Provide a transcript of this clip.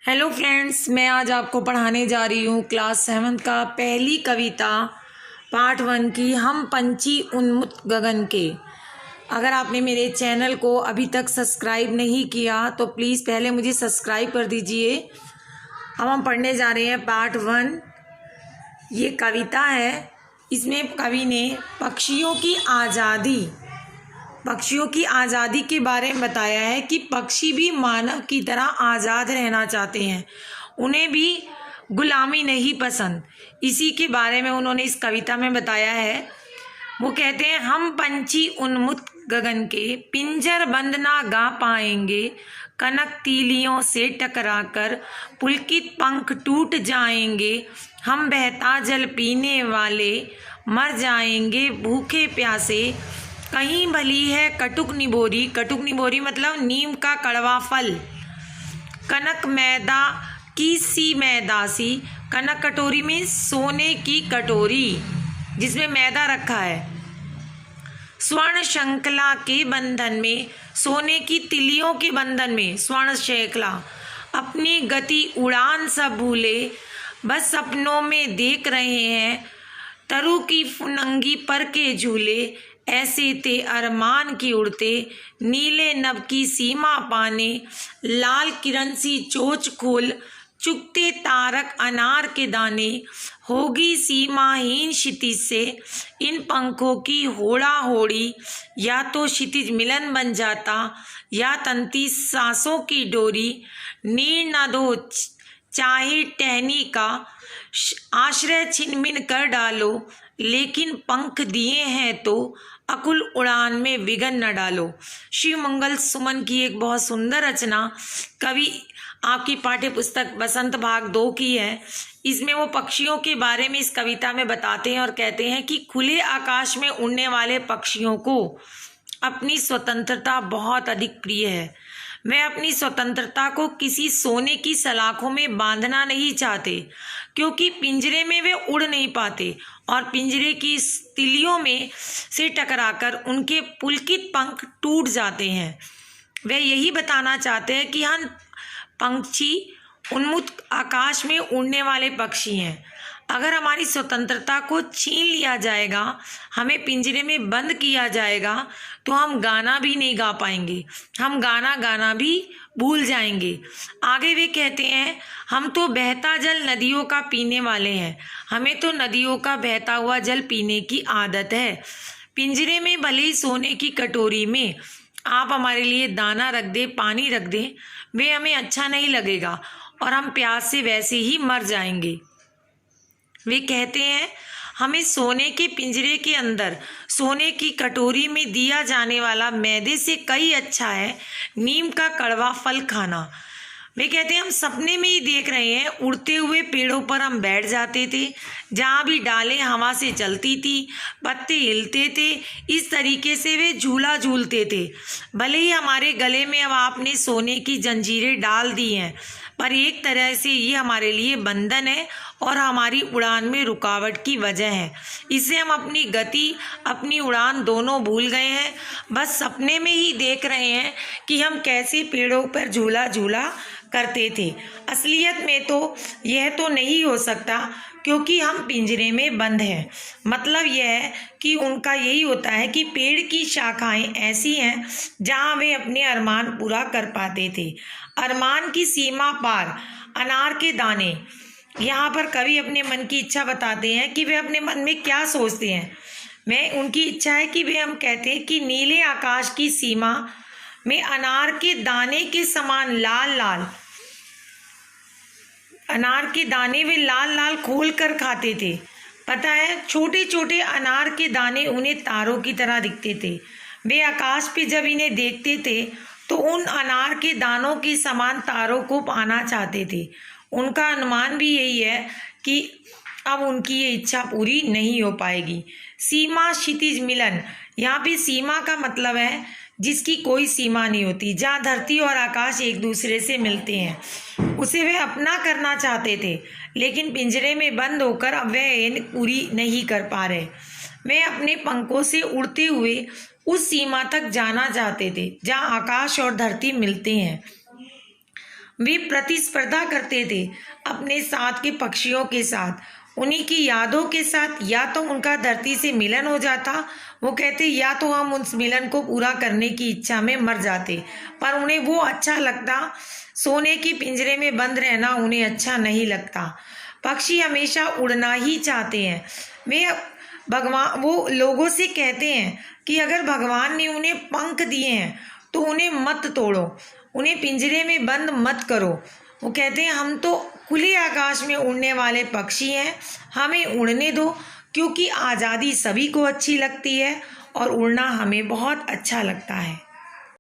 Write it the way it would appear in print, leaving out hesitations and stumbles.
Hello friends, मैं आज आपको पढ़ाने जा रही हूँ क्लास 7 का पहली कविता पार्ट 1 की हम पंछी उन्मुक्त गगन के। अगर आपने मेरे चैनल को अभी तक सब्सक्राइब नहीं किया तो प्लीज़ पहले मुझे सब्सक्राइब कर दीजिए। अब हम पढ़ने जा रहे हैं पार्ट 1। ये कविता है, इसमें कवि ने पक्षियों की आज़ादी के बारे में बताया है कि पक्षी भी मानव की तरह आज़ाद रहना चाहते हैं, उन्हें भी गुलामी नहीं पसंद। इसी के बारे में उन्होंने इस कविता में बताया है। वो कहते हैं, हम पंछी उन्मुक्त गगन के पिंजर बंद ना गा पाएंगे, कनक तीलियों से टकराकर पुलकित पंख टूट जाएंगे। हम बहता जल पीने वाले मर जाएंगे भूखे प्यासे। कहीं भली है कटुक निबोरी मतलब नीम का कड़वा फल। कनक मैदा की सी मैदासी, कनक कटोरी में सोने की कटोरी जिसमें मैदा रखा है। स्वर्ण श्रृंखला के बंधन में, सोने की तिलियों के बंधन में स्वर्ण श्रृंखला। अपनी गति उड़ान सब भूले, बस सपनों में देख रहे हैं तरु की फुनंगी पर के झूले। ऐसे थे अरमान की उड़ते, नीले नभ की सीमा पाने। लाल किरण सी चोच खोल, चुगते तारक अनार के दाने। होगी सीमाहीन क्षितिज से इन पंखों की होड़ा होड़ी। या तो क्षितिज मिलन बन जाता, या तंती सांसों की डोरी। नीर न दो चाहे टहनी का, आश्रय छिन-मिन कर डालो। लेकिन पंख दिए हैं तो अकुल उड़ान में विघन न डालो। शिव मंगल सुमन की एक बहुत सुंदर रचना कवि आपकी पाठ्य पुस्तक बसंत भाग 2 की है। इसमें वो पक्षियों के बारे में इस कविता में बताते हैं और कहते हैं कि खुले आकाश में उड़ने वाले पक्षियों को अपनी स्वतंत्रता बहुत अधिक प्रिय है। वे अपनी स्वतंत्रता को किसी सोने की सलाखों में बांधना नहीं चाहते, क्योंकि पिंजरे में वे उड़ नहीं पाते और पिंजरे की तिलियों में से टकराकर उनके पुलकित पंख टूट जाते हैं। वे यही बताना चाहते हैं कि हम पंछी उन्मुक्त आकाश में उड़ने वाले पक्षी हैं। अगर हमारी स्वतंत्रता को छीन लिया जाएगा, हमें पिंजरे में बंद किया जाएगा, तो हम गाना भी नहीं गा पाएंगे, हम गाना भी भूल जाएंगे। आगे वे कहते हैं, हम तो बहता जल नदियों का पीने वाले हैं, हमें तो नदियों का बहता हुआ जल पीने की आदत है। पिंजरे में भले ही सोने की कटोरी में आप हमारे लिए दाना रख दे, पानी रख दे, वे हमें अच्छा नहीं लगेगा और हम प्यास से वैसे ही मर जाएंगे। वे कहते हैं, हमें सोने के पिंजरे के अंदर सोने की कटोरी में दिया जाने वाला मैदे से कई अच्छा है नीम का कड़वा फल खाना। वे कहते हैं, हम सपने में ही देख रहे हैं उड़ते हुए पेड़ों पर हम बैठ जाते थे, जहाँ भी डालें हवा से चलती थी, पत्ते हिलते थे, इस तरीके से वे झूला झूलते थे। भले ही हमारे गले में अब आपने सोने की जंजीरें डाल दी हैं, पर एक तरह से ये हमारे लिए बंधन है और हमारी उड़ान में रुकावट की वजह है। इससे हम अपनी गति, अपनी उड़ान दोनों भूल गए हैं। बस सपने में ही देख रहे हैं कि हम कैसे पेड़ों पर झूला झूला करते थे। असलियत में तो यह तो नहीं हो सकता, क्योंकि हम पिंजरे में बंद हैं। मतलब यह है कि उनका यही होता है कि पेड़ की शाखाएं ऐसी हैं जहां वे अपने अरमान पूरा कर पाते थे। अरमान की सीमा पार अनार के दाने। यहाँ पर कवि अपने मन की इच्छा बताते हैं कि वे अपने मन में क्या सोचते हैं। मैं उनकी इच्छा है कि वे हम कहते हैं कि नीले आकाश की सीमा में अनार के दाने के समान लाल लाल अनार के दाने वे लाल लाल खोल कर खाते थे। पता है, छोटे छोटे अनार के दाने उन्हें तारों की तरह दिखते थे। वे आकाश पे जब इन्हें देखते थे तो उन अनार के दानों के समान तारों को पाना चाहते थे। उनका अनुमान भी यही है कि अब उनकी ये इच्छा पूरी नहीं हो पाएगी। सीमा क्षितिज मिलन, यहाँ पे सीमा का मतलब है जिसकी कोई सीमा नहीं होती, जहाँ धरती और आकाश एक दूसरे से मिलते हैं, उसे वे अपना करना चाहते थे, लेकिन पिंजरे में बंद होकर अब वे पूरी नहीं कर पा रहे। वे अपने पंखों से उड़ते हुए उस सीमा तक जाना चाहते थे जहाँ आकाश और धरती मिलते हैं। वे प्रतिस्पर्धा करते थे अपने साथ के पक्षियों के साथ, उन्हीं की यादों के साथ। या तो उनका धरती से मिलन हो जाता, वो कहते, या तो हम उस मिलन को पूरा करने की इच्छा में मर जाते, पर उन्हें वो अच्छा लगता। सोने के पिंजरे में बंद रहना उन्हें अच्छा नहीं लगता। पक्षी हमेशा उड़ना ही चाहते हैं। वो लोगों से कहते हैं कि अगर भगवान ने उन्हें पंख दिए हैं तो उन्हें मत तोड़ो, उन्हें पिंजरे में बंद मत करो। वो कहते हैं हम तो खुले आकाश में उड़ने वाले पक्षी हैं, हमें उड़ने दो, क्योंकि आज़ादी सभी को अच्छी लगती है और उड़ना हमें बहुत अच्छा लगता है।